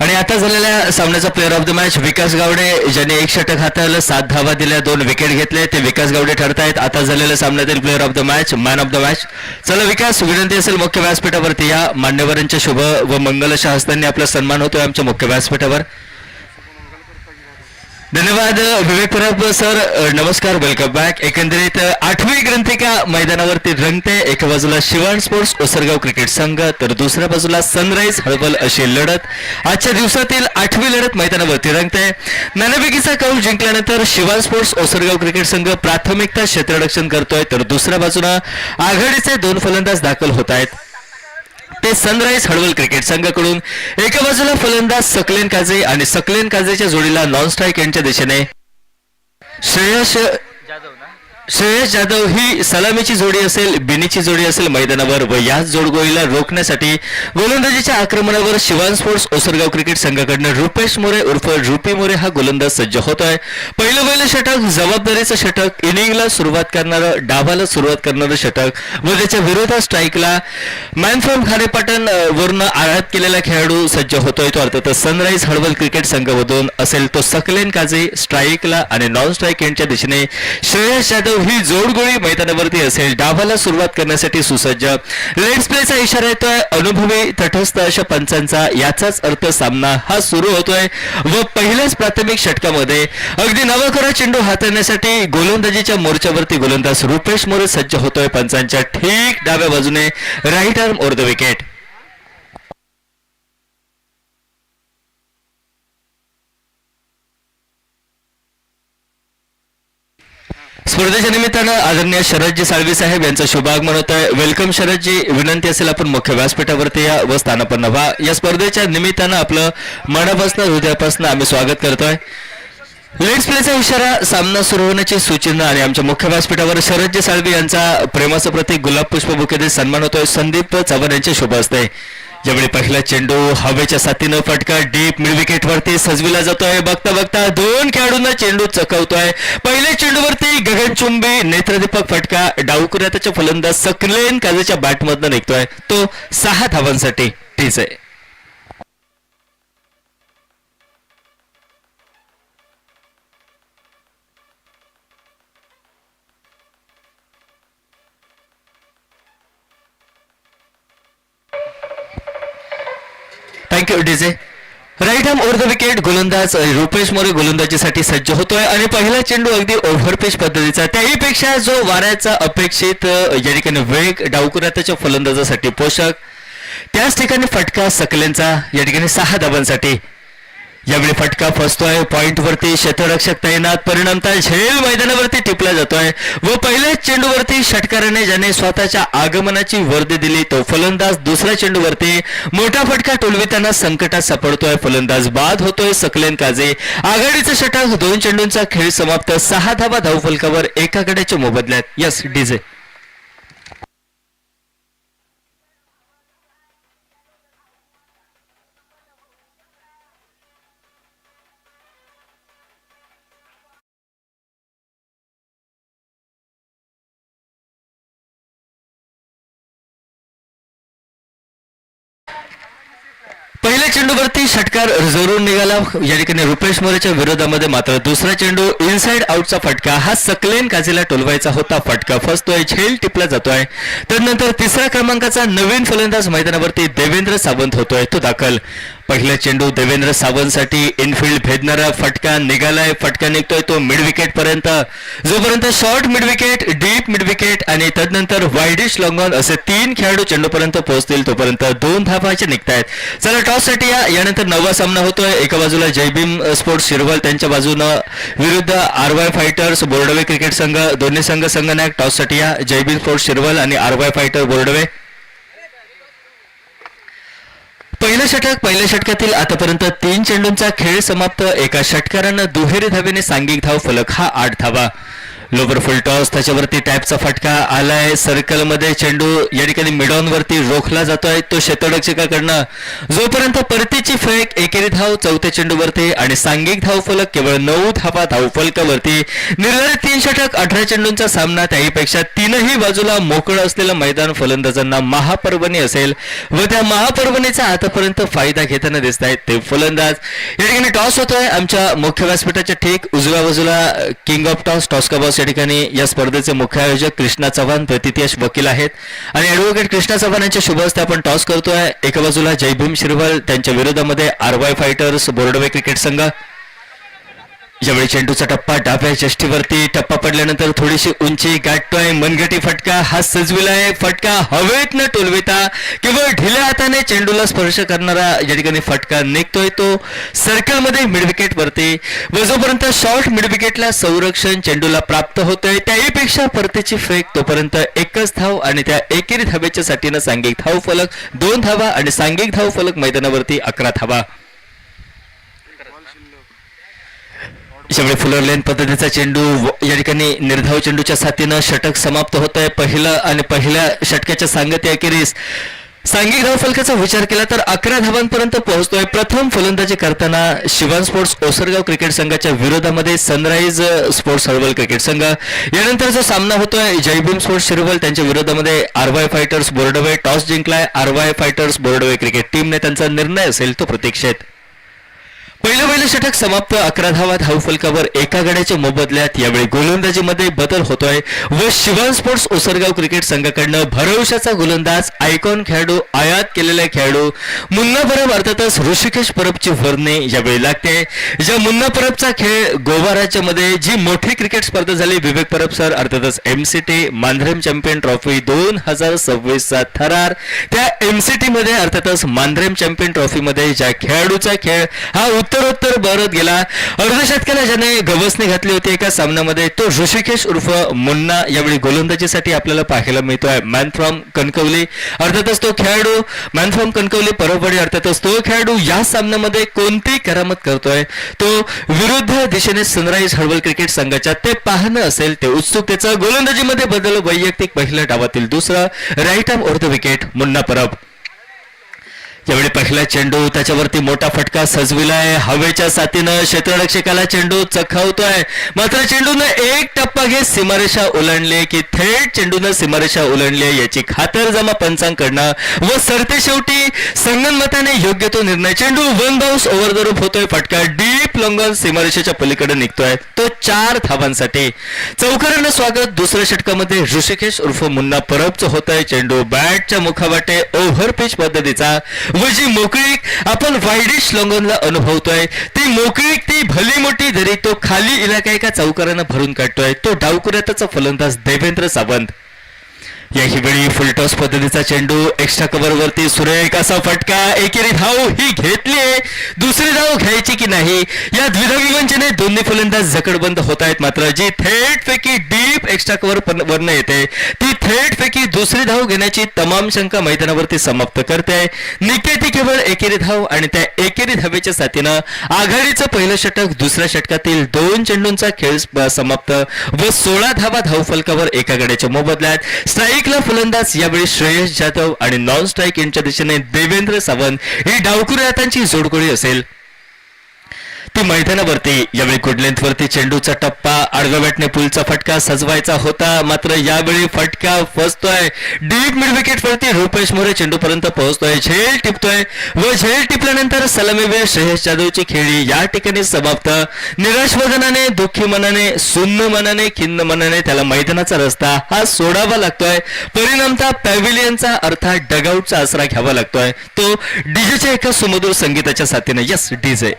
आणि आता झालेल्या सामन्याचा प्लेअर ऑफ द मॅच विकास गावडे, ज्यांनी 1 षटक हाताळलं, 7 धावा दिल्या, 2 विकेट घेतले, ते विकास गावडे ठरतायत आता झालेल्या सामन्यातील player of the match, man of the match. चला विकास, विनंती असेल मुख्य व्यासपीठावरती या. मान्यवरांच्या शुभ व मंगलशा हस्तांनी आपला सन्मान होतोय आमच्या मुख्य व्यासपीठावर. धन्यवाद विवेक परब सर, नमस्कार, वेलकम बॅक. एकंदरीत 8वी ग्रंथिका मैदानावरती रंगते. एका बाजूला शिवान स्पोर्ट्स ओसरगाव क्रिकेट संघ, तर दुसऱ्या बाजूला सनराईज हळवल अशी लढत. आजच्या दिवसातील 8वी लढत मैदानावरती रंगते. नाणेफेकीचा कौल जिंकल्यानंतर शिवान स्पोर्ट्स ओसरगाव क्रिकेट संघ प्राथमिकता क्षेत्ररक्षण करतोय, तर दुसऱ्या बाजूला आघाडीचे 2 फलंदाज दाखल होत आहेत. ते सनराईज हळवल क्रिकेट संघाकडून एका बाजूला फलंदाज सकलेन काझे आणि सकलेन काझेच्या जोडीला नॉन स्ट्राईक यांच्या दिशेने श्रेयस जाधव ही सलामीची जोडी असेल, बिनीची जोडी असेल मैदानावर, व याच जोडगोळीला रोखण्यासाठी गोलंदाजीच्या आक्रमणावर शिवान स्पोर्ट्स ओसरगाव क्रिकेट संघाकडनं रुपेश मोरे उर्फ रुपी मोरे हा गोलंदाज सज्ज होतोय. पहिलं षटक जबाबदारीचं षटक, इनिंगला सुरुवात करणारं, डावाला सुरुवात करणारं षटक व त्याच्या विरोधात स्ट्राईकला मॅन फ्रॉम खारेपाटण वरून आघात केलेला खेळाडू सज्ज होतोय. तो अर्थातच सनराईज हळवल क्रिकेट संघामधून असेल तो सकलेन काझे स्ट्राईकला आणि नॉन स्ट्राईक यांच्या दिशेने श्रेयस जाधव ही जोडगोळी मैदानावरती असेल. डावाला सुरुवात करण्यासाठी सुसज्ज. लेट्स प्लेचा इशारा येतोय अनुभवी तटस्थ अशा पंचांचा. याचाच अर्थ सामना हा सुरू होतोय व पहिल्याच प्राथमिक षटकामध्ये अगदी नवाखोरा चेंडू हाताळण्यासाठी गोलंदाजीच्या मोर्चावरती गोलंदाज रुपेश मोरे सज्ज होतोय. पंचांच्या ठीक डाव्या बाजूने right arm over the wicket. स्पर्धेच्या निमित्तानं आदरणीय शरदजी साळवी साहेब यांचं शुभागमन होत आहे. वेलकम शरदजी, विनंती असेल आपण मुख्य व्यासपीठावरती या व स्थानापन्न व्हा. या स्पर्धेच्या निमित्तानं आपलं मनापासून हृदयापासून आम्ही स्वागत करतोय. लेट्स प्लेचा इशारा, सामना सुरू होण्याची सूचना आणि आमच्या मुख्य व्यासपीठावर शरदजी साळवी यांचा प्रेमाचं प्रतीक गुलाब पुष्प बुकेने सन्मान होतोय. संदीप चव्हाण यांचे शुभ असते. ज्यावेळी पहिला चेंडू हवेच्या साथीनं फटका डीप मिड विकेट वरती सजविला जातोय. बघता बघता 2 खेळाडूंना चेंडू चकवतोय. पहिल्या चेंडूवरती गगनचुंबी नेत्रदीपक फटका डावकुऱ्याचा फलंदाज सकलेन काझेच्या बॅटमधनं निघतोय. तो 6 धावांसाठी टीच आहे. Thank you DJ. Right arm over the wicket. गोलंदाज रुपेश मोरे गोलंदाजीसाठी सज्ज होतोय आणि पहिला चेंडू अगदी ओव्हरपिच पद्धतीचा, त्याही पेक्षा जो वाऱ्याचा अपेक्षित या ठिकाणी वेग डावकुऱ्याच्या फलंदाजासाठी पोषक, त्याच ठिकाणी फटका सकलेनचा या ठिकाणी 6 धावांसाठी. यावेळी फटका फसतोय पॉइंटवरती, क्षेत्ररक्षक तैनात, परिणामतः झेल मैदानावरती टिपला जातोय व पहिल्याच चेंडूवरती षटकाराने ज्याने स्वतःच्या आगमनाची वर्दी दिली तो फलंदाज दुसऱ्या चेंडूवरती मोठा फटका टोलविताना संकटात सापडतोय. फलंदाज बाद होतोय सकलेन काझे. आघाडीचं षटक, 2 चेंडूंचा खेळ समाप्त. 6 धावा धावफलकावर एका गड्याच्या मोबदल्यात. Yes DJ. पहिल्या चेंडूवरती षटकार जोरून निघाला या ठिकाणी रुपेश मोरेच्या विरोधामध्ये. मात्र दुसरा चेंडू इनसाइड आउटचा फटका हा सकलेन काझेला टोलवायचा होता. फटका फसतोय, झेल टिपला जातोय. त्यानंतर 3रा क्रमांकाचा नवीन फलंदाज मैदानावरती देवेंद्र सावंत होतोय, तो दाखल. पहिला चेंडू देवेंद्र सावंतसाठी इनफिल्ड भेदणारा फटका निघालाय. फटका निघतोय तो मिड विकेट पर्यंत, जोपर्यंत short mid wicket, deep mid wicket आणि तदनंतर वाईडिश लॉंग ऑन असे 3 खेळाडू चेंडूपर्यंत पोहोचतील तोपर्यंत 2 धावाचे निघतायत. चला टॉससाठी यानंतर 9वा सामना होतोय. एका बाजूला जयभीम स्पोर्ट्स शिरवल त्यांच्या बाजूनं विरुद्ध आरवाय फायटर्स बोर्डवे क्रिकेट संघ. दोन्ही संघ संघनायक. टॉससाठी या जयभीम स्पोर्ट्स शिरवल आणि आरवाय फायटर बोर्डवे. पहिलं षटक, पहिल्या षटकातील आतापर्यंत 3 चेंडूंचा खेळ समाप्त. एका षटकारानं दुहेरी धावेने सांघिक धाव फलक हा 8 धावा. लोबर फुल टॉस, त्याच्यावरती टॅपचा फटका आलाय. सर्कलमध्ये चेंडू या ठिकाणी मिडॉन वरती रोखला जातोय तो क्षेत्ररक्षकाकडनं. जोपर्यंत परतीची फेक, एकेरी धाव चौथ्या चेंडूवरती आणि सांघिक धाव फलक केवळ 9 धावा धाव फलकावरती. निर्धारित 3 षटक 18 चेंडूंचा सामना, त्याहीपेक्षा तीनही बाजूला मोकळं असलेलं मैदान फलंदाजांना महापर्वणी असेल व त्या महापर्वणीचा आतापर्यंत फायदा घेताना दिसत आहेत ते फलंदाज. या ठिकाणी टॉस होतोय आमच्या मुख्य व्यासपीठाच्या ठीक उजव्या बाजूला. किंग ऑफ टॉस, टॉस का बॉस या ठिकाणी या स्पर्धेचे मुख्य आयोजक कृष्णा चव्हाण प्रतिथयश वकील आहेत आणि ॲडव्होकेट कृष्णा चव्हाण यांच्या शुभ हस्ते आपण टॉस करतोय. एका बाजूला जयभीम शिरवल, त्यांच्या विरोधामध्ये आरवाय फायटर्स बोर्डवे क्रिकेट संघ. यावेळी चेंडूचा टप्पा डाव्या यष्टीवरती, टप्पा पडल्यानंतर थोडीशी उंची गाठतोय. मनगटी फटका हा सजविलाय. फटका हवेत न टोलविता केवळ ढिल्या हाताने चेंडूला स्पर्श करणारा या ठिकाणी फटका निघतोय तो सर्कलमध्ये मिडविकेट वरती. व जोपर्यंत शॉर्ट मिडविकेटला संरक्षण चेंडूला प्राप्त होतोय त्याहीपेक्षा परतीची फेक, तोपर्यंत एकच धाव आणि त्या एकेरी धावेच्या साठीनं सांघिक धाव फलक 2 धावा आणि सांघिक धाव फलक मैदानावरती 11 धावा. यावेळी फुलर लेन पद्धतीचा चेंडू या ठिकाणी निर्धाव चेंडूच्या साथीनं षटक समाप्त होत आहे. पहिल्या षटकाच्या सांगते अखेरीस सांघिक धाव फलकाचा विचार केला तर 11 धावांपर्यंत पोहोचतोय. प्रथम फलंदाजी करताना शिवान स्पोर्ट्स ओसरगाव क्रिकेट संघाच्या विरोधामध्ये सनराइज स्पोर्ट्स हळवल क्रिकेट संघ. यानंतर जो सामना होतोय जयभीम स्पोर्ट्स शिरवल त्यांच्या विरोधामध्ये आरवाय फायटर्स बोर्डवे. टॉस जिंकलाय आरवाय फायटर्स बोर्डवे क्रिकेट टीमने. त्यांचा निर्णय असेल तो प्रतीक्षेत. पहिलं षटक समाप्त. 11 धावा धाव फलकावर एका गड्याच्या मोबदल्यात. यावेळी गोलंदाजीमध्ये बदल होतोय व शिवान स्पोर्ट्स ओसरगाव क्रिकेट संघाकडनं भरवशाचा गोलंदाज, आयकॉन खेळाडू, आयात केलेला खेळाडू मुन्ना परब अर्थातच ऋषिकेश परबची वर्णे यावेळी लागते. ज्या मुन्ना परबचा खेळ गोवा राज्यामध्ये जी मोठी क्रिकेट स्पर्धा झाली, विवेक परब सर अर्थातच MCT मांढरम चॅम्पियन ट्रॉफी 2026चा थरार, त्या MCT मध्ये अर्थातच मांढरम चॅम्पियन ट्रॉफीमध्ये ज्या खेळाडूचा खेळ हा उत्तरोत्तर बहरत गेला. अर्धशतकाला ज्याने गवसणी घातली होती एका सामन्यामध्ये तो ऋषिकेश उर्फ मुन्ना यावेळी गोलंदाजीसाठी आपल्याला पाहायला मिळतोय. मॅन फ्रॉम कणकवली अर्थातच तो खेळाडू, मॅन फ्रॉम कणकवली परवडी अर्थातच तो खेळाडू या सामन्यामध्ये कोणती करामत करतोय तो विरुद्ध दिशेने सनराइज हळवल क्रिकेट संघाच्या ते पाहणं असेल ते उत्सुकतेचं. गोलंदाजीमध्ये बदल वैयक्तिक पहिल्या डावातील दुसरा, right arm over the wicket Munna Parab. यावेळी पहिला चेंडू त्याच्यावरती मोठा फटका सजविलाय. हवेच्या साथीनं क्षेत्ररक्षकाला चेंडू चखावतोय मात्र चेंडूनं एक टप्पा घेत सीमारेषा ओलांडली की थेट चेंडूनं सीमारेषा ओलांडली याची खातरजमा पंचांकडनं व सरते शेवटी संगनमताने योग्य तो निर्णय. चेंडू 1 बाउन्स ओव्हर द रूप होतोय. फटका डीप लॉंगॉन सीमारेषेच्या पलीकडे निघतोय तो 4 धावांसाठी. चौकारानं स्वागत दुसऱ्या षटकामध्ये ऋषिकेश उर्फ मुन्ना परबचं होतंय. चेंडू बॅटच्या मुखावाटे ओव्हर पिच पद्धतीचा व जी मोकळीक आपण वाईडिश लॉंगॉनला अनुभवतोय ती मोकळीक, ती भली मोठी दरी तो खाली इलाका एका चौकारानं भरून काढतोय तो डावकुऱ्याचा फलंदाज देवेंद्र सावंत. याही वेळी फुलटॉस पद्धतीचा चेंडू एक्स्ट्रा कव्हर वरती सुरेख असा फटका. एकेरी धाव ही घेतलीये, दुसरी धाव घ्यायची की नाही या द्विधाविवंचने दोन्ही फलंदाज जकडबंद होत आहेत. मात्र जी थेट फेकी डीप एक्स्ट्रा कव्हर वरनं येते ती थेट फेकी दुसरी धाव घेण्याची तमाम शंका मैदानावरती समाप्त करते. निघते ती केवळ एकेरी धाव आणि त्या एकेरी धावेच्या साथीनं आघाडीचं पहिलं षटक दुसऱ्या षटकातील 2 चेंडूंचा खेळ समाप्त व 16 धावा धाव फलकावर एका गड्याच्या मोबदल्यात. स्ट्राईकला फलंदाज यावेळी श्रेयस जाधव आणि नॉन स्ट्राईक यांच्या दिशेने देवेंद्र सावंत ही डावखुरी हातांची जोडगोळी असेल ती मैदानावरती. यावेळी गुडलेंथ वरती चेंडूचा टप्पा, आडव्या बॅटने पुलचा फटका सजवायचा होता मात्र यावेळी फटका फसतोय. डीप मिड विकेट वरती रुपेश मोरे चेंडूपर्यंत पोहोचतोय, झेल टिपतोय व झेल टिपल्यानंतर सलामीवीर श्रेयस जाधवची खेळी या ठिकाणी समाप्त. निराश वदनाने, दुःखी मनाने, सुन्न मनाने, खिन्न मनाने त्याला मैदानाचा रस्ता हा सोडावा लागतोय. परिणामतः पॅव्हिलियनचा अर्थात डगआउटचा आसरा घ्यावा लागतोय तो डीजेच्या एका सुमधुर संगीताच्या साथीने. Yes DJ.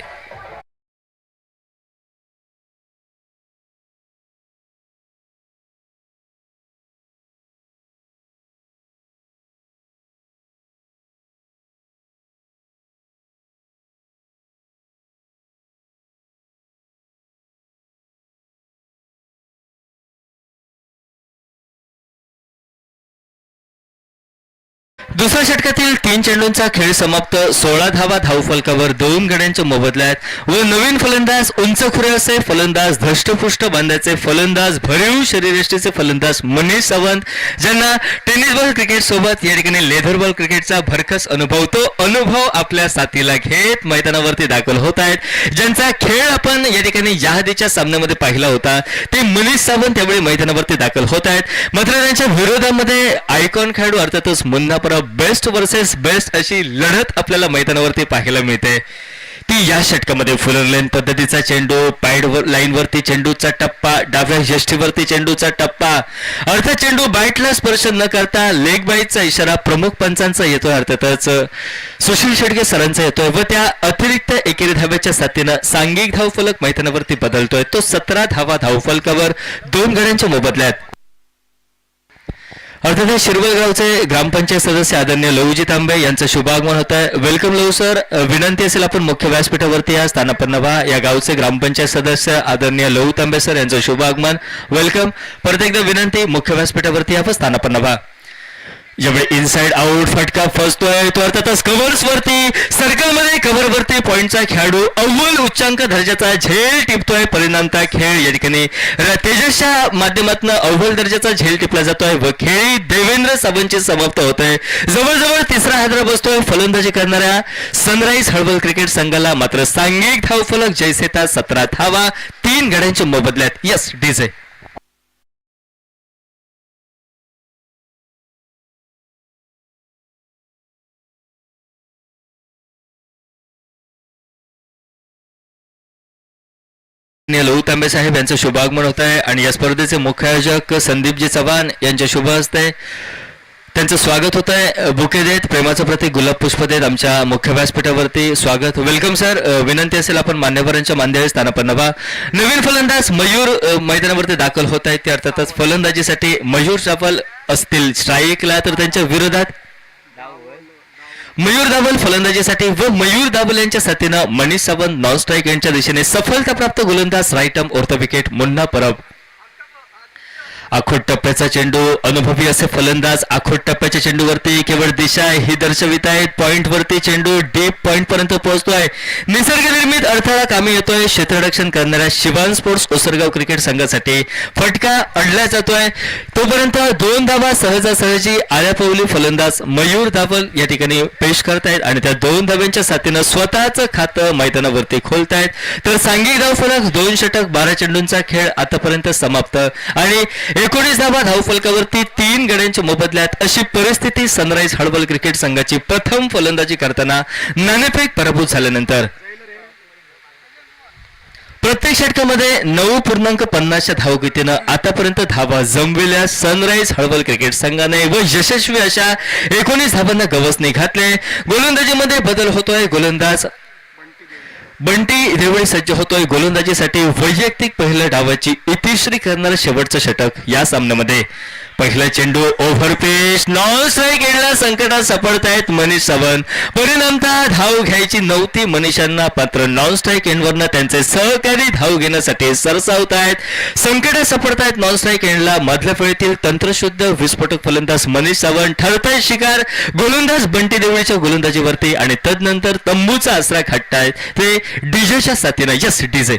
दुसऱ्या षटकातील 3 चेंडूंचा खेळ समाप्त. 16 धावा धावफलकावर 2 गड्यांच्या मोबदल्यात व नवीन फलंदाज उंच खुरे असे फलंदाज, धष्टपुष्ट बांधाचे फलंदाज, भरीव शरीरयष्टीचे फलंदाज मनीष सावंत, ज्यांना टेनिस बॉल क्रिकेट सोबत या ठिकाणी लेदर बॉल क्रिकेटचा भरकस अनुभव, तो अनुभव आपल्या साथीला घेत मैदानावरती दाखल होत आहेत. ज्यांचा खेळ आपण या ठिकाणी याआधीच्या सामन्यामध्ये पाहिला होता ते मनीष सावंत यावेळी मैदानावरती दाखल होत आहेत. मात्र त्यांच्या विरोधामध्ये आयकॉन खेळाडू अर्थातच Munna Parab best versus best अशी लढत आपल्याला मैदानावरती पाहायला मिळते. ती या षटकामध्ये फुलर लेन पद्धतीचा चेंडू, पॅड लाईनवरती चेंडूचा टप्पा, डाव्या यष्टीवरती चेंडूचा टप्पा, अर्थ चेंडू बॅटला स्पर्श न करता लेग बाईटचा इशारा प्रमुख पंचांचा येतोय, अर्थातच सुशील शेडगे सरांचा येतोय व त्या अतिरिक्त एकेरी धाव्याच्या साथीनं सांघिक धावफलक मैदानावरती बदलतोय. तो 17 धावा धावफलकावर 2 गड्यांच्या मोबदल्यात. अर्थात शिरवळगावचे ग्रामपंचायत सदस्य आदरणीय लहूजी तांबे यांचं शुभागमन होत आहे. वेलकम लहू सर. विनंती असेल आपण मुख्य व्यासपीठावरती या स्थानापन्न व्हा. या गावचे ग्रामपंचायत सदस्य आदरणीय लहू तांबे सर यांचं शुभागमन. वेलकम. परत एकदा विनंती, मुख्य व्यासपीठावरती या स्थानापन्न व्हा. यावेळी इनसाइड आउट फटका फसतोय तो अर्थातच कव्हर्स वरती, सर्कलमध्ये कव्हरवरती पॉइंटचा खेळाडू अव्वल उच्चांक दर्जाचा झेल टिपतोय. परिणामता खेळ या ठिकाणी तेजसच्या माध्यमातून अव्वल दर्जाचा झेल टिपला जातोय व खेळी देवेंद्र सावंतची समाप्त होतोय. जवळजवळ तिसरा हादरा बसतोय फलंदाजी करणाऱ्या सनराईज हळवल क्रिकेट संघाला. मात्र सांघिक धावफलक जैसेता 17 धावा 3 गड्यांच्या मोबदल्यात. Yes DJ. लहू तांबे साहेब यांचं शुभागमन होत आहे आणि या स्पर्धेचे मुख्य आयोजक संदीपजी चव्हाण यांच्या शुभ हस्ते त्यांचं स्वागत होत आहे. बुके देत, प्रेमाचं प्रतीक गुलाब पुष्प देत आमच्या मुख्य व्यासपीठावरती स्वागत. Welcome sir. विनंती असेल आपण मान्यवरांच्या मांद्याळी स्थानापन्न व्हा. नवीन फलंदाज मयूर मैदानावरती दाखल होत आहेत. ते अर्थातच फलंदाजीसाठी मयूर चाफल असतील स्ट्राईकला, तर त्यांच्या विरोधात मयूर दाबल फलंदाजीसाठी व मयूर दाबल यांच्या साथीनं मनीष सावंत नॉन स्ट्राईक यांच्या दिशेने सफलताप्राप्त गोलंदाज राईट आर्म ऑर्थ विकेट मुन्ना परब. आखोट टप्प्याचा चेंडू, अनुभवी असे फलंदाज आखोट टप्प्याच्या चेंडूवरती केवळ दिशा ही दर्शवित आहेत. पॉइंट वरती चेंडू डीप पॉइंट पर्यंत पोहोचतोय. निसर्ग निर्मित अडथळा कामी येतोय. क्षेत्ररक्षण करणाऱ्या शिवान स्पोर्ट्स ओसरगाव क्रिकेट संघासाठी फटका अडला जातोय. तोपर्यंत 2 धावा सहजासहजी आळ्यापावली फलंदाज मयूर दाबल या ठिकाणी पेश करतायत आणि त्या 2 धाव्यांच्या साथीनं स्वतःच खातं मैदानावरती खोलतायत. तर सांघिक धावफलक 2 षटक 12 चेंडूंचा खेळ आतापर्यंत समाप्त आणि 19 धावा धावफलकावरती 3 गड्यांच्या मोबदल्यात. अशी परिस्थिती सनराईज हळवल क्रिकेट संघाची प्रथम फलंदाजी करताना नाणेफेक पराभूत झाल्यानंतर. प्रत्येक षटकामध्ये 9.50 धावगतीनं आतापर्यंत धावा जमविल्या सनराईज हळवल क्रिकेट संघाने व यशस्वी अशा 19 धावांना गवसणी घातले. गोलंदाजीमध्ये बदल होतोय. गोलंदाज बंटी देवळी सज्ज होतोय गोलंदाजीसाठी. वैयक्तिक पहिल्या डावाची इतिश्री करणारं शेवटचं षटक या सामन्यामध्ये. पहिला चेंडू ओव्हर पेश, नॉन स्ट्राईक एंडला संकटात सापडतायत मनीष सावंत. परिणामतः धाव घ्यायची नव्हती मनीषांना, मात्र नॉन स्ट्राईक एंडवरनं त्यांचे सहकारी धाव घेण्यासाठी सरसावत आहेत. संकटात सापडतायत नॉन स्ट्राईक एंडला. मधल्या फळीतील तंत्रशुद्ध विस्फोटक फलंदाज मनीष सावंत ठरतायत शिकार गोलंदाज बंटी देवळीच्या गोलंदाजीवरती आणि तदनंतर तंबूचा आसरा खाटतायत ते डीजेच्या साथीनं. Yes DJ.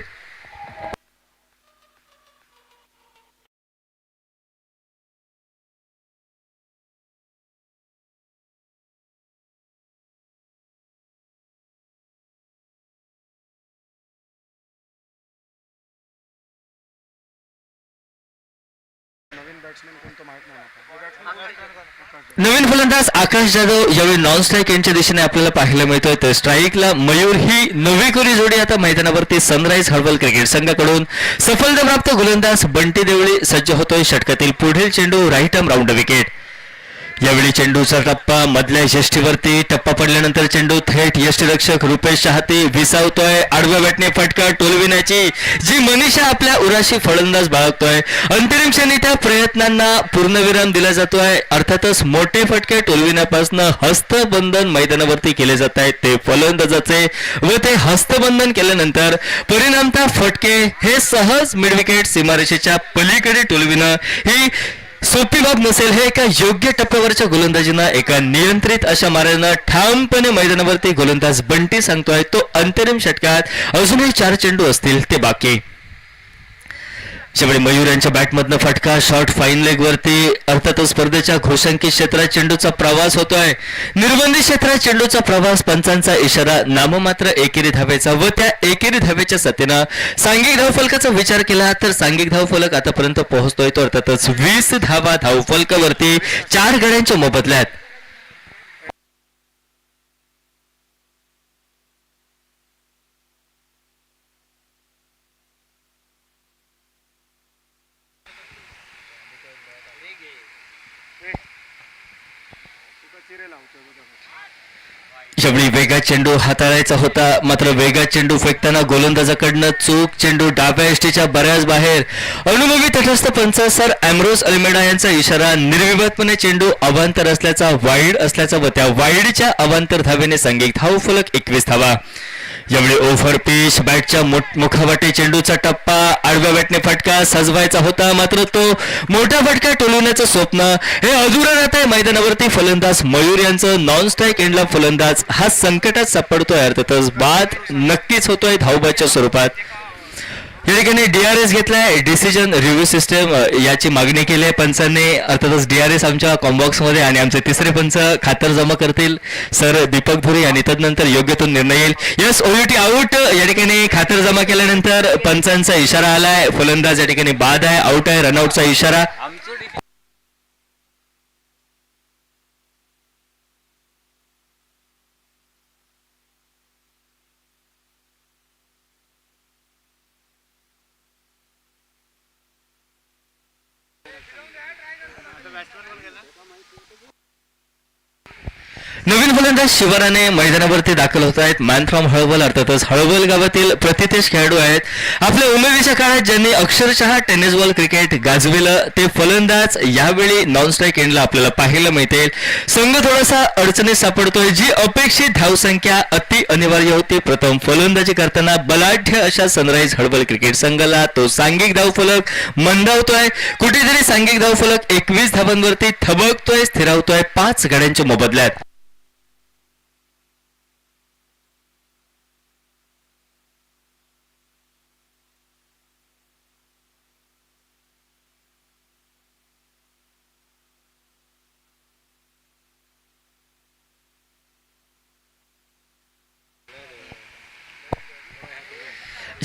नवीन फलंदाज आकाश जाधव यावेळी नॉन स्ट्राईक यांच्या दिशेने आपल्याला पाहायला मिळतोय. तर स्ट्राईकला मयूर ही नवी कोरी जोडी आता मैदानावरती सनराईज हळवल क्रिकेट संघाकडून. सफलताप्राप्त गोलंदाज बंटी देवळी सज्ज होतोय. षटकातील पुढील चेंडू राईट आर्म राऊंड विकेट. यावेळी चेंडूचा टप्पा मधल्या यष्टीवरती. टप्पा पडल्यानंतर चेंडू थेट यष्टीरक्षक रुपेश शहाते विसावतोय. आडव्या बॅटने फटका टोलविण्याची जी मनीषा आपल्या उराशी फलंदाज बाळगतोय. अंतरिम क्षणी त्या प्रयत्नांना पूर्णविराम दिला जातोय. अर्थातच मोठे फटके टोलविण्यापासून हस्तबंधन मैदानावरती केले जात आहेत ते फलंदाजाचे व ते हस्तबंधन केल्यानंतर परिणामतः फटके हे सहज मिडविकेट सीमारेषेच्या पलीकडे टोलविणं ही सोपी बाब नसेल हे. एका योग्य टप्प्यावरच्या गोलंदाजीनं एका नियंत्रित अशा मार्गानं ठामपणे मैदानावरती गोलंदाज बंटी सांगतोय तो अंतरिम षटकात अजूनही 4 चेंडू असतील ते बाकी. शेवटी मयूर यांच्या बॅटमधनं फटका शॉर्ट फाईन लेग वरती. अर्थातच स्पर्धेच्या घोषांकित क्षेत्रात चेंडूचा प्रवास होतोय. निर्बंधित क्षेत्रात चेंडूचा प्रवास, पंचांचा इशारा, नाममात्र एकेरी धावेचा व त्या एकेरी धावेच्या साथीनं सांघिक धावफलकाचा विचार केला तर सांघिक धावफलक आतापर्यंत पोहोचतोय तो अर्थातच 20 धावा धावफलकावरती 4 गड्यांच्या मोबदल्यात. शेवटी वेगात चेंडू हाताळायचा होता मात्र वेगात चेंडू फेकताना गोलंदाजाकडनं चूक. चेंडू डाव्या एष्टीच्या बऱ्याच बाहेर. अनुभवी तटस्थ पंच सर अॅम्ब्रोस अल्मेडा यांचा इशारा. निर्विवादपणे चेंडू अवांतर असल्याचा, वाईड असल्याचा व त्या वाईडच्या अवांतर धावेने सांघिक धावफलक 21 धावा. यावेळी ओव्हर पिच बॅटच्या मुखावाटे चेंडूचा टप्पा. आडव्या बॅटने फटका सजवायचा होता मात्र तो मोठा फटका टोलवण्याचं स्वप्न हे अधुरं राहत आहे मैदानावरती. फलंदाज मयूर यांचं नॉन स्ट्राईक एंडला फलंदाज हा संकटात सापडतोय. अर्थातच बाद नक्कीच होतोय धावबादच्या स्वरूपात. या ठिकाणी डीआरएस घेतलाय, डिसिजन रिव्ह्यू सिस्टम याची मागणी केली आहे पंचांनी. अर्थातच डीआरएस आमच्या कॉम्बॉक्स मध्ये आणि आमचे तिसरे पंच खातर जमा करतील सर दीपक भुरी आणि तदनंतर योग्य तो निर्णय येईल. Yes, OUT out. या ठिकाणी खातर जमा केल्यानंतर पंचांचा इशारा आलाय. फलंदाज या ठिकाणी बाद आहे, आउट आहे. रनआउटचा इशारा. नवीन फलंदाज शिवराने मैदानावरती दाखल होत आहेत. मॅन फ्रॉम हळवल अर्थातच हळवल गावातील प्रतिथेश खेळाडू आहेत. आपल्या उमेदीच्या काळात ज्यांनी अक्षरशः टेनिस बॉल क्रिकेट गाजविलं ते फलंदाज यावेळी नॉन स्ट्राईक एंडला आपल्याला पाहायला मिळतील. संघ थोडासा अडचणीत सापडतोय. जी अपेक्षित धावसंख्या अति अनिवार्य होती प्रथम फलंदाजी करताना बलाढ्य अशा सनराईज हळवल क्रिकेट संघाला तो सांघिक धावफलक मंदावतोय. कुठेतरी सांघिक धावफलक 21 धावांवरती थबकतोय, स्थिरावतोय 5 गड्यांच्या मोबदल्यात.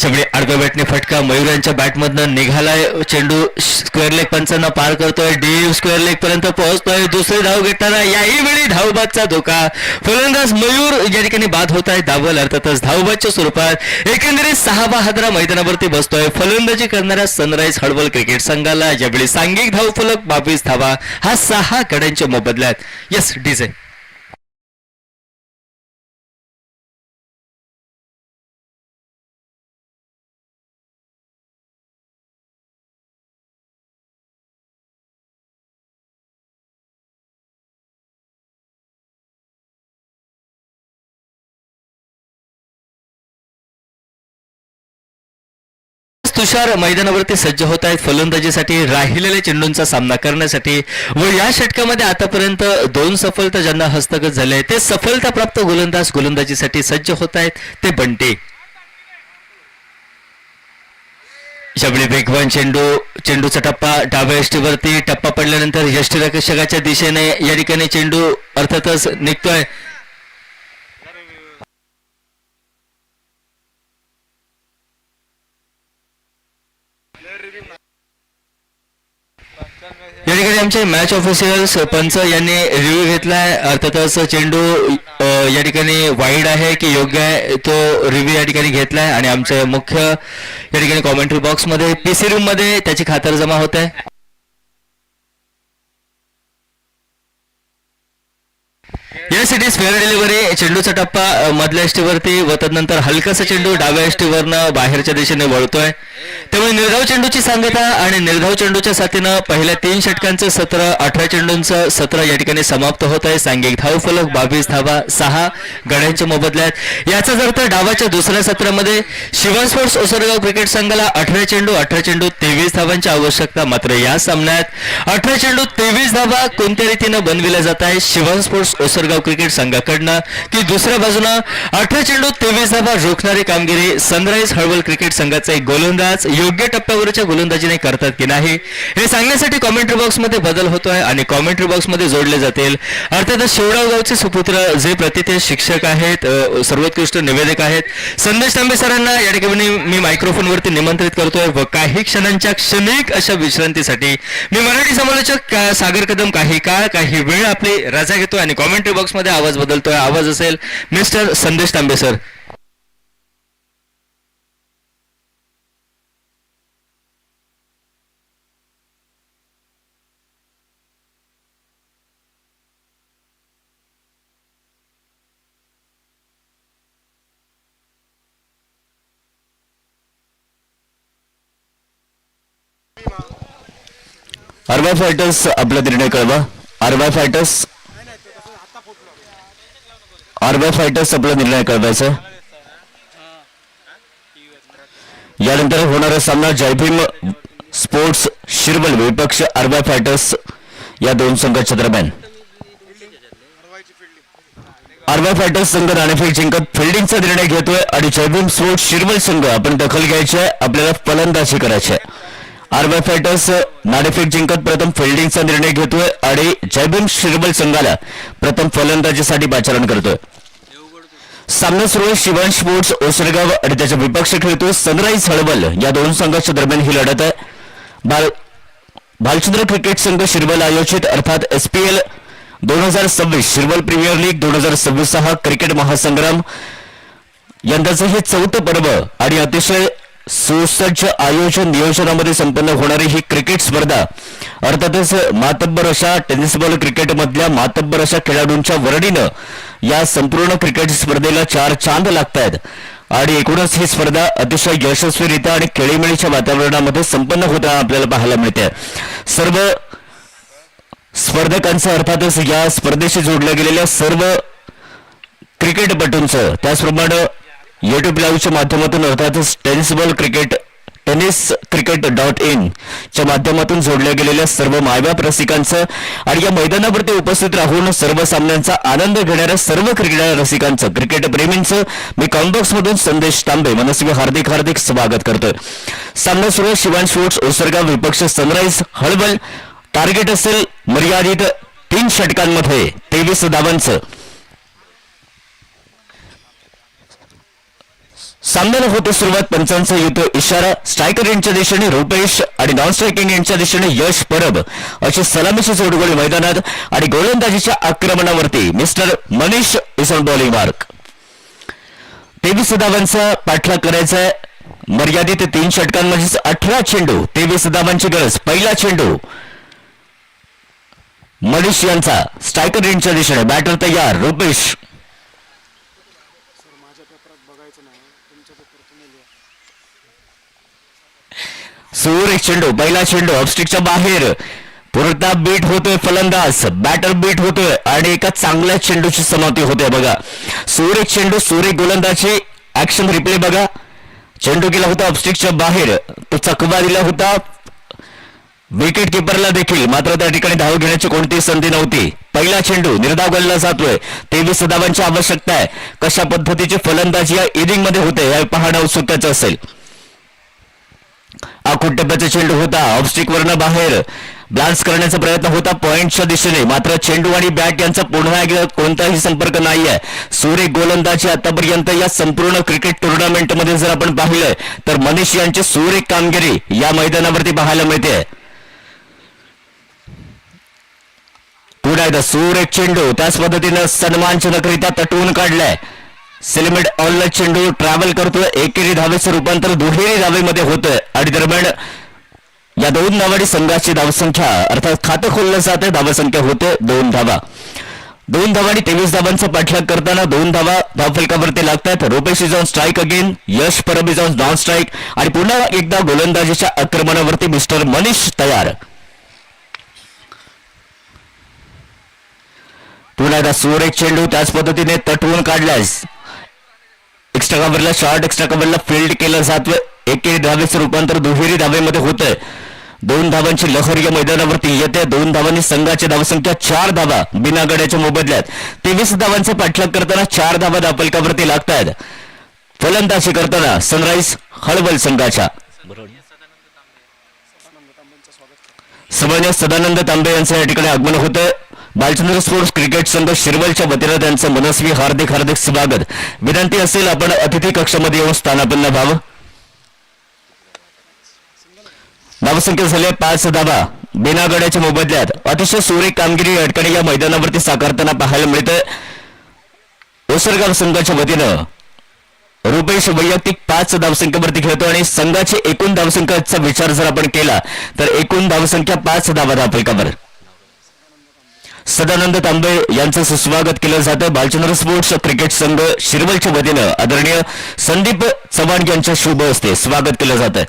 शेवटी आडव्या बॅटने फटका मयूरांच्या बॅटमधनं निघालाय. चेंडू स्क्वेअर लेग पंचांना पार करतोय. डीप स्क्वेअर लेग पर्यंत पोहोचतोय. दुसरी धाव घेताना याही वेळी धावबादचा धोका. फलंदाज मयूर या ठिकाणी बाद होत आहे. धावल अर्थातच धावबादच्या स्वरूपात एकंदरीत 6वा हादरा मैदानावरती बसतोय. फलंदाजी करणाऱ्या सनराईज हळवल क्रिकेट संघाला यावेळी सांघिक धावफलक 22 धावा हा 6 गड्यांच्या मोबदल्यात. Yes DJ. तुषार मैदानावरती सज्ज होत आहेत फलंदाजीसाठी राहिलेल्या चेंडूंचा सामना करण्यासाठी व या षटकामध्ये आतापर्यंत 2 सफलता ज्यांना हस्तगत झाले ते सफलता प्राप्त गोलंदाज गोलंदाजीसाठी सज्ज होत आहेत ते बंटी. यावेळी वेगवान चेंडूचा टप्पा डाव्या यष्टीवरती. टप्पा पडल्यानंतर यष्टीरक्षकाच्या दिशेने या ठिकाणी चेंडू अर्थातच निघतोय. या ठिकाणी आमचे मॅच ऑफिशियल्स पंच यांनी रिव्ह्यू घेतलाय. अर्थातच चेंडू या ठिकाणी वाईड आहे की योग्य आहे तो रिव्ह्यू या ठिकाणी घेतलाय आणि आमचे मुख्य या ठिकाणी कॉमेंट्री बॉक्स मध्ये पीसी रूम मध्ये त्याची खातरजमा होत आहे. यासाठी फेअर डिलिव्हरी चेंडूचा टप्पा मधल्या यष्टीवरती व तदनंतर हलकासा चेंडू डाव्या यष्टीवरनं बाहेरच्या दिशेने वळतोय. त्यामुळे निर्धाव चेंडूची सांगता आणि निर्धाव चेंडूच्या साथीनं पहिल्या 3 षटकांचं सत्र 18 चेंडूंचं सत्र या ठिकाणी समाप्त होत आहे. सांघिक धावफलक 22 धावा 6 गड्यांच्या मोबदल्यात. याचाच अर्थ डावाच्या दुसऱ्या सत्रामध्ये शिवान स्पोर्ट्स ओसरगाव क्रिकेट संघाला 18 चेंडू 23 धावांची आवश्यकता. मात्र या सामन्यात 18 चेंडू 23 धावा कोणत्या रीतीनं बनविल्या जात आहे शिवान स्पोर्ट्स ओसरगाव क्रिकेट संघाकडनं, की दुसऱ्या बाजूनं 18 चेंडू 23 धावा रोखणारी कामगिरी सनराइज हळवल क्रिकेट संघाचे गोलंदाज योग्य टप्प्यावरच्या गोलंदाजीने करतात की नाही, हे सांगण्यासाठी कॉमेंट्री बॉक्समध्ये बदल होतोय आणि कॉमेंट्री बॉक्समध्ये जोडले जातील अर्थातच शेवडाव गावचे सुपुत्र जे प्रतिथे शिक्षक आहेत, सर्वोत्कृष्ट निवेदक आहेत, संदेश तांबे सरांना या ठिकाणी मी मायक्रोफोनवरती निमंत्रित करतोय व काही क्षणांच्या क्षणिक अशा विश्रांतीसाठी मी मराठी समालोचक सागर कदम काही काळ काही वेळ आपली रजा घेतोय आणि कॉमेंट्री बॉक्समध्ये आवाज बदलतोय. आवाज असेल मिस्टर संदेश तांबे सर. आरवाय फायटर्स आपला निर्णय कळवा. आरवाय फायटर्स आपला निर्णय कळवायचा. यानंतर होणारा सामना जयभीम स्पोर्ट्स शिरवल विपक्ष आरवाय फायटर्स या दोन संघाच्या दरम्यान. आरवाय फायटर्स संघ नाणेफेक जिंकत फिल्डिंगचा निर्णय घेतोय आणि जयभीम स्पोर्ट्स शिरवल संघ आपण दखल घ्यायची आहे, आपल्याला फलंदाजी करायची आहे. आरवाय फायटर्स नाणेफेक जिंकत प्रथम फिल्डिंगचा निर्णय घेतोय आणि जयभीम शिरवल संघाला प्रथम फलंदाजीसाठी पाचारण करतोय. सामना सुरू आहे. शिवान स्पोर्ट्स ओसरगाव आणि त्याच्या विपक्ष खेळतोय सनराइज हळवल या दोन संघाच्या दरम्यान ही लढत आहे. भालचंद्र क्रिकेट संघ शिरवल आयोजित अर्थात SPL 2026 शिरवल प्रीमियर लीग 2026 हा क्रिकेट महासंग्राम यंदाचं हे 4थं पर्व आणि अतिशय सुसज्ज आयोजन नियोजनामध्ये संपन्न होणारी ही क्रिकेट स्पर्धा अर्थातच मातब्बर अशा टेनिस बॉल क्रिकेट मधल्या मातब्बर अशा खेळाडूंच्या वर्णीनं या संपूर्ण क्रिकेट स्पर्धेला 4 चांद लागतायत आणि एकूणच ही स्पर्धा अतिशय यशस्वीरित्या आणि खेळीमेळीच्या वातावरणामध्ये संपन्न होताना आपल्याला पाहायला मिळते. सर्व स्पर्धकांचं अर्थातच या स्पर्धेशी जोडल्या गेलेल्या सर्व क्रिकेटपटूंचं त्याचप्रमाणे YouTube लाईव्हच्या माध्यमातून अर्थातच टेनिस क्रिकेट .in च्या माध्यमातून जोडल्या गेलेल्या सर्व मायबाप रसिकांचं आणि या मैदानावरती उपस्थित राहून सर्व सामन्यांचा आनंद घेणाऱ्या सर्व क्रिकेट रसिकांचं क्रिकेट प्रेमींचं मी कॉम्बॉक्स मधून संदेश तांबे मनस्वी हार्दिक स्वागत करतोय. सामना सुरू शिवान स्पोर्ट्स ओसरगाव विपक्ष सनराइज हळवल. टार्गेट असेल मर्यादित 3 षटकांमध्ये 23 धावांचं. सामन्याला होते सुरुवात. पंचांचा युद्ध इशारा. स्ट्रायकर यांच्या दिशेने रुपेश आणि नॉन स्ट्रायकिंग यांच्या दिशेने यश परब अशी सलामीची जोडगोळी मैदानात आणि गोलंदाजीच्या आक्रमणावरती mister Manish is on bowling mark. 23 धावांचा पाठलाग करायचा आहे. मर्यादित 3 षटकांमध्येच 18 चेंडू 23 धावांची गरज. पहिला चेंडू मनीष यांचा स्ट्रायकर यांच्या दिशेने. बॅटर तयार. रुपेश सुर एक चेंडू. पहिला चेंडू ऑफस्टिकच्या बाहेर. पुरता बीट होतोय फलंदाज. बॅटर बीट होतोय आणि एका चांगल्या चेंडूची समाप्ती होते बघा. सुर एक चेंडू. सुर एक गोलंदाजी. ऍक्शन रिप्ले बघा. चेंडू गेला होता ऑफस्टिकच्या बाहेर. तो चकवा दिला होता विकेट किपरला देखील, मात्र त्या ठिकाणी धाव घेण्याची कोणतीही संधी नव्हती. पहिला चेंडू निर्धाव गल्ला जातोय. 23 धावांची आवश्यकता आहे. कशा पद्धतीची फलंदाजी या इनिंग मध्ये होते हे पाहणं उत्सुकतेचं असेल. आखूट टप्प्याचा चेंडू होता. ऑफस्टिक वरनं बाहेर ब्लान्स करण्याचा प्रयत्न होता पॉइंटच्या दिशेने, मात्र चेंडू आणि बॅट यांचा पुन्हा एकदा कोणताही संपर्क नाहीये. सुरेख गोलंदाजी आतापर्यंत या संपूर्ण क्रिकेट टुर्नामेंट मध्ये जर आपण पाहिलं तर मनीष यांची सुरेख कामगिरी या मैदानावरती पाहायला मिळते. पुन्हा एकदा सुरेख चेंडू त्याच पद्धतीनं सन्मानजनकरित्या तटवून काढलाय. सेलिमेट ऑलला चेंडू ट्रॅव्हल करतोय. एकेरी धावेचं रूपांतर दुहेरी धावेमध्ये होतोय आणि दरम्यान या 2 धावांनी संघाची धावसंख्या अर्थात खातं खोललं जाते. धावसंख्या होते 2 धावा. 2 धावा आणि 23 धावांचा पाठलाग करताना 2 धावा धावफलकावरती लागतात. Rupesh is on strike again, Yash Parab is on non strike आणि पुन्हा एकदा गोलंदाजीच्या आक्रमणावरती मिस्टर मनीष तयार. पुन्हा एकदा सुरेख चेंडू त्याच पद्धतीने तटवून काढल्यास एक्स्ट्रा कव्हरला शॉर्ट एक्स्ट्रा कव्हरला फील्ड केलं जातं. एकेरी धावेचं रूपांतर दुहेरी धावेमध्ये होतंय. 2 धावांची लहर या मैदानावरती येते. 2 धावांनी संघाची धावसंख्या 4 धावा बिना गड्याच्या मोबदल्यात. 23 धावांचा पाठलाग करताना 4 धावा धावफलकावरती लागतात. फलंदाजी करताना सनराईज हळवल संघाच्या समन्वय सदानंद तांबे यांचं या ठिकाणी आगमन होतं. बालचंद्र स्पोर्ट्स क्रिकेट संघ शिरवलच्या वतीनं त्यांचं मनस्वी हार्दिक हार्दिक स्वागत. विनंती असेल आपण अतिथी कक्षामध्ये येऊन स्थानापन्न व्हावं. धावसंख्या झाली 5 धावा बिना गड्याच्या मोबदल्यात. अतिशय सुरेख कामगिरी या ठिकाणी या मैदानावरती साकारताना पाहायला मिळते. ओसरगाव संघाच्या वतीनं रुपेश वैयक्तिक 5 धावसंख्येवरती खेळतो आणि संघाची एकूण धावसंख्येचा विचार जर आपण केला तर एकूण धावसंख्या 5 धावा धावफलकावर. सदानंद तांबे यांचं सुस्वागत केलं जातं. बालचंद्र स्पोर्ट्स क्रिकेट संघ शिरवलच्या वतीनं आदरणीय संदीप चव्हाण यांच्या शुभ हस्ते स्वागत केलं जातं.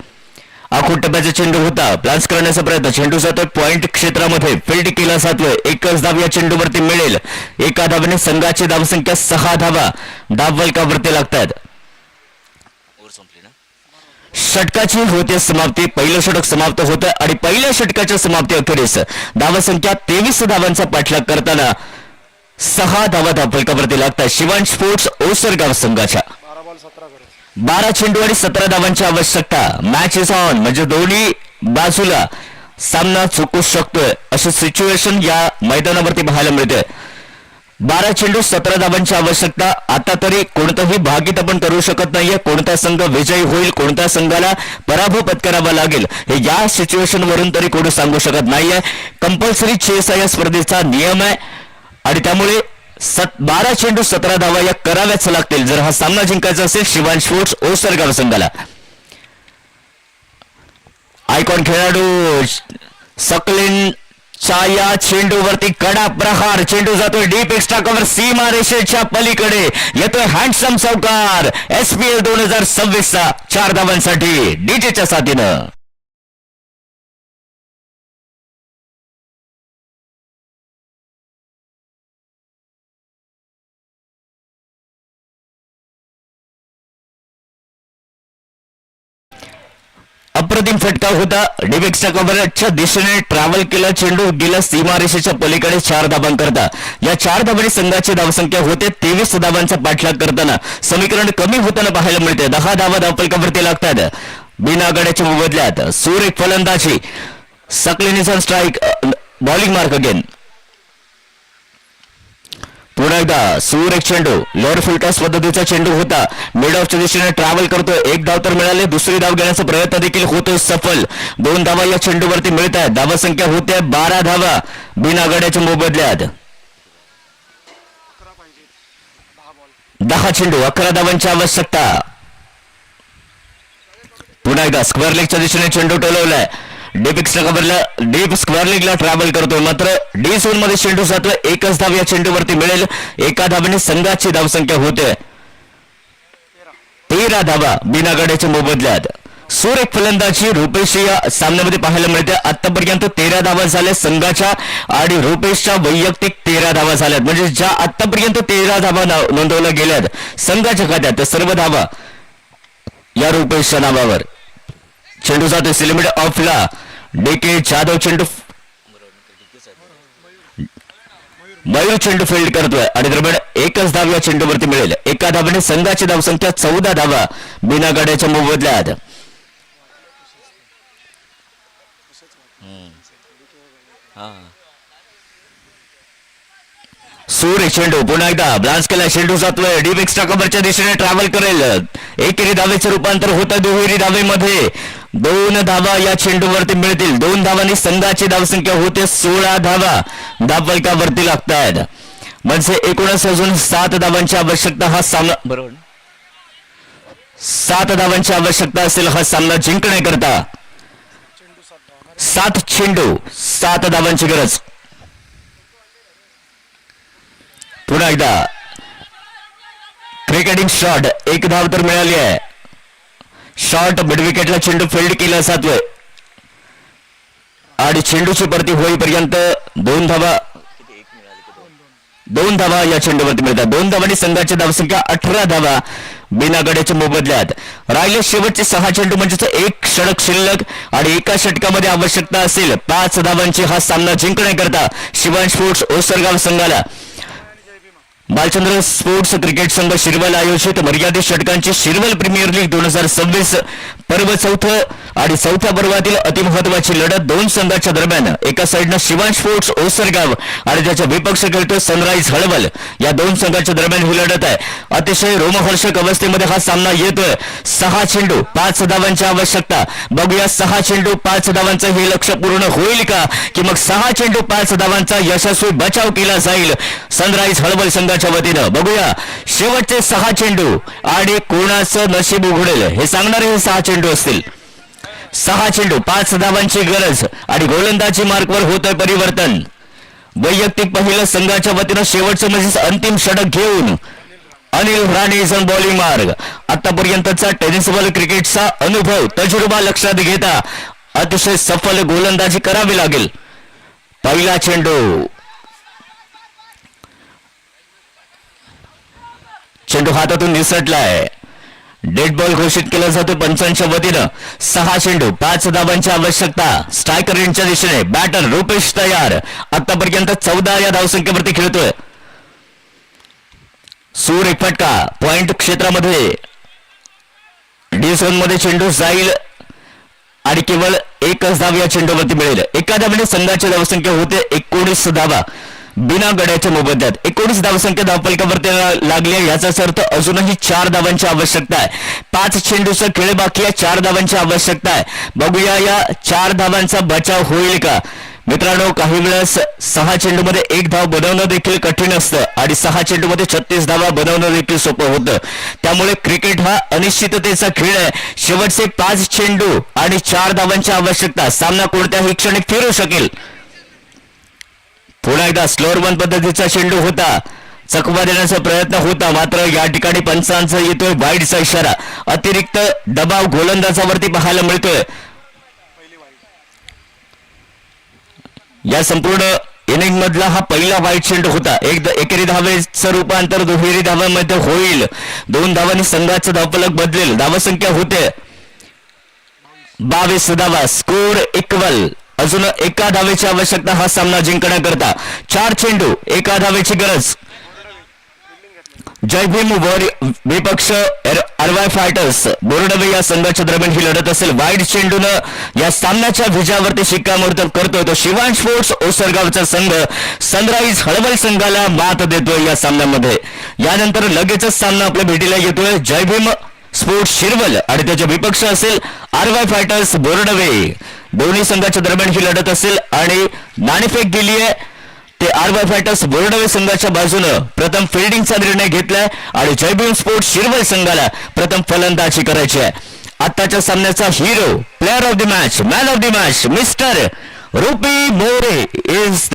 आखूड टप्प्याचा चेंडू होता, प्लान्स करण्याचा प्रयत्न, चेंडू जातोय पॉइंट क्षेत्रामध्ये, फील्ड केला जातोय. एकच धाव या चेंडूवरती मिळेल. एका धावेने संघाची धावसंख्या 6 धावा धावफलकावरती लागतात. षटकाची होते समाप्ती. पहिलं षटक समाप्त होतं आणि पहिल्या षटकाच्या समाप्ती अखेरीस धावसंख्या 23 धावांचा पाठलाग करताना 6 धावा धावफलकावरती लागतात शिवांश स्पोर्ट्स ओसरगाव संघाच्या. 12 चेंडू आणि 17 धावांची आवश्यकता. मॅच इज ऑन म्हणजे दोन्ही बाजूला सामना चुकू शकतोय अशी सिच्युएशन या मैदानावरती पाहायला मिळते. 12 चेंडू 17 धावांची आवश्यकता. आता तरी कोणताही भागीत आपण करू शकत नाहीये. कोणता संघ विजयी होईल, कोणत्या संघाला पराभव पत्करावा लागेल हे या सिच्युएशन वरून तरी कोणी सांगू शकत नाहीये. कंपल्सरी चेस या स्पर्धेचा नियम आहे आणि त्यामुळे 12 चेंडू 17 धावा या कराव्याच लागतील जर हा सामना जिंकायचा असेल शिवांश स्पोर्ट्स ओसरगाव संघाला. आयकॉन खेळाडू सकलिन या चेंडूवरती कडा प्रहार. चेंडू जातोय डीप एक्स्ट्रा कव्हर सीमा रेषेच्या पलीकडे. येतोय हँडसम चौकार. SPL 2026 4 धावांसाठी डीजेच्या साथीनं. अप्रतिम फटका होता. डीप एक्स्ट्रा कव्हरच्या दिशेने ट्रॅव्हल केला. चेंडू गेला सीमारेषेच्या पलीकडे 4 धावांकरता. या 4 धावांनी संघाची धावसंख्या होते 23 धावांचा पाठलाग करताना समीकरण कमी होताना पाहायला मिळते. 10 धावा धावफलकावरती लागतात बिना गड्याच्या मोबदल्यात. सुरेख फलंदाजी. सकलिनिसन स्ट्राईक, बॉलिंग मार्क अगेन. पुन्हा एकदा सुरेख चेंडू. लोअर फुलटॉस पद्धतीचा चेंडू होता. मिड ऑफच्या दिशेने ट्रॅव्हल करतोय. 1 धाव तर मिळाले. दुसरी धाव घेण्याचा प्रयत्न देखील होतोय सफल. 2 धावा या चेंडूवरती मिळत आहेत. धावसंख्या होते 12 धावा बिना गड्याच्या मोबदल्यात. 10 चेंडू 11 धावांची आवश्यकता. पुन्हा एकदा स्क्वेअर लेगच्या दिशेने चेंडू टोलवलाय. डीप एक्स्ट्रा कव्हरला डीप स्क्वेअर लेगला ट्रॅव्हल करतोय. मात्र डी झोन मध्ये चेंडू जातोय. एकच धाव या चेंडूवरती मिळेल. एका धावेने संघाची धावसंख्या होते 13 धावा बिना गड्याच्या मोबदल्यात. सुरेख फलंदाजी रुपेश या सामन्यामध्ये पाहायला मिळते. आतापर्यंत 13 धावा झाल्या संघाच्या आणि रुपेशच्या वैयक्तिक 13 धावा झाल्यात. म्हणजे ज्या आतापर्यंत 13 धावा नोंदवल्या गेल्यात संघाच्या खात्यात त्या सर्व धावा या रुपेशच्या नावावर. चेंडू जातोय सिलिमिट ऑफला. DK जाधव चेंडू मयूर चेंडू फील्ड करतोय आणि दरम्यान एकच धाव या चेंडूवरती मिळेल. एका धावेने संघाची धावसंख्या 14 धावा बिना गड्याच्या मोबदल्यात. सूर्य चेंडू पुन्हा एकदा ब्लान्स केला. चेंडू जातोय डीप एक्स्ट्रा कव्हरच्या दिशेने ट्रॅव्हल करेल. एकेरी धावेचं रूपांतर होतं दुहेरी धावेमध्ये. 2 धावा या चेंडूवरती मिळतील. 2 धावांनी संघाची धावसंख्या होते 16 धावा धावफलकावरती लागतात. म्हणजे एकूणच अजून 7 धावांची आवश्यकता हा सामना बरोबर 7 धावांची आवश्यकता असेल हा सामना जिंकण्याकरता. 7 चेंडू 7 धावांची गरज. पुन्हा एकदा क्रिकेटिंग शॉट, एक धाव तर मिळाली आहे. शॉट मिड विकेटला चेंडू फिल्ड केला जातोय आणि चेंडूची परती होईपर्यंत दोन धावा या चेंडूवरती मिळतात. 2 धावांनी संघाची धावसंख्या 18 धावा बिना गड्याच्या मोबदल्यात. राहिले शेवटचे 6 चेंडू म्हणजेच एक षटक शिल्लक आणि एका षटकामध्ये आवश्यकता असेल 5 धावांची हा सामना जिंकण्याकरता शिवांश स्पोर्ट्स ओसरगाव संघाला. बालचंद्र स्पोर्ट्स क्रिकेट संघ शिरवल आयोजित मर्यादित षटकांची शिरवल प्रीमियर लीग 2026 पर्व चौथं आणि चौथ्या पर्वातील अतिमहत्वाची लढत दोन संघाच्या दरम्यान. एका साईडनं शिवांश स्पोर्ट्स ओसरगाव आणि त्याच्या विपक्ष खेळतो सनराईज हळवल. या दोन संघाच्या दरम्यान ही लढत आहे. अतिशय रोमहर्षक अवस्थेमध्ये हा सामना येतोय. 6 चेंडू 5 धावांची आवश्यकता. बघूया 6 चेंडू 5 धावांचं हे लक्ष्य पूर्ण होईल का, की मग 6 चेंडू 5 धावांचा यशस्वी बचाव केला जाईल सनराईज हळवल संघाच्या वतीनं. बघूया शेवटचे 6 चेंडू आणि कोणाचं नशीब उघडेल हे सांगणारे हे 6 चेंडू असतील. 6 चेंडू 5 धावांची गरज आणि गोलंदाजी मार्कवर होतोय परिवर्तन. वैयक्तिक पहिलं संघाच्या वतीनं शेवटचं म्हणजे अंतिम षटक घेऊन अनिल राणे बॉलिंग मार्ग. आतापर्यंतचा टेनिस बॉल क्रिकेटचा अनुभव तजुर्बा लक्षात घेता अतिशय सफल गोलंदाजी करावी लागेल. पहिला चेंडू हातातून निसटलाय. डेड बॉल घोषित केला जातो पंचांच्या वतीनं. 6 चेंडू 5 धावांची आवश्यकता. स्ट्रायकर यांच्या दिशेने बॅटर रुपेश तयार. आतापर्यंत 14 या धावसंख्येवरती खेळतोय. सूर एक फटका पॉइंट क्षेत्रामध्ये डी झोन मध्ये चेंडू जाईल आणि केवळ एकच धाव या चेंडूवरती मिळेल. एका धावाने संघाची धावसंख्या होते 19 धावा बिना गड्याच्या मोबदल्यात. 19 धावसंख्या धावफलकावरती लागली आहे. याचाच अर्थ अजूनही 4 धावांची आवश्यकता आहे. 5 चेंडूचा खेळ बाकी आहे. 4 धावांची आवश्यकता आहे. बघूया या 4 धावांचा बचाव होईल का. मित्रांनो, काही वेळेस 6 चेंडूमध्ये 1 धाव बनवणं देखील कठीण असतं आणि 6 चेंडूमध्ये 36 धावा बनवणं देखील सोपं होतं. त्यामुळे क्रिकेट हा अनिश्चिततेचा खेळ आहे. शेवटचे 5 चेंडू आणि 4 धावांची आवश्यकता. सामना कोणत्याही क्षणी फिरू शकेल. पुन्हा एकदा स्लोअर वन पद्धतीचा चेंडू होता. चकवा देण्याचा प्रयत्न होता, मात्र या ठिकाणी पंचांचा येतोय वाईडचा इशारा. अतिरिक्त दबाव गोलंदाजावरती पाहायला मिळतोय. या संपूर्ण इनिंग मधला हा पहिला वाईट चेंडू होता. एकेरी धावेचं रूपांतर दुहेरी धावांमध्ये होईल. 2 धावांनी संघाचा धावफलक बदलेल. धावसंख्या होते 22 धावा. Score equal. अजून एका धावेची आवश्यकता हा सामना जिंकण्याकरता. 4 चेंडू 1 धावेची गरज. जय भीम विपक्ष आरवाय फायटर्स बोर्डवे या संघाच्या दरम्यान ही लढत असेल. वाईड चेंडूनं या सामन्याच्या विजयावरती शिक्कामोर्तब करतोय तो शिवांश स्पोर्ट्स ओसरगावचा संघ सनराईज हळवल संघाला मात देतोय या सामन्यामध्ये. यानंतर लगेचच सामना आपल्या भेटीला येतोय जय भीम स्पोर्ट्स शिरवल आणि त्याचे विपक्ष असेल आरवाय फायटर्स बोर्डवे. दोन्ही संघाच्या दरम्यान ही लढत असेल आणि नाणेफेक दिली आहे ते आरवाय फायटर्स बोर्डवे संघाच्या बाजूनं. प्रथम फिल्डिंगचा निर्णय घेतलाय आणि जयभीम स्पोर्ट्स शिरवल संघाला प्रथम फलंदाजी करायची आहे. आताच्या सामन्याचा hero, player of the match, man of the match mister RuPay More is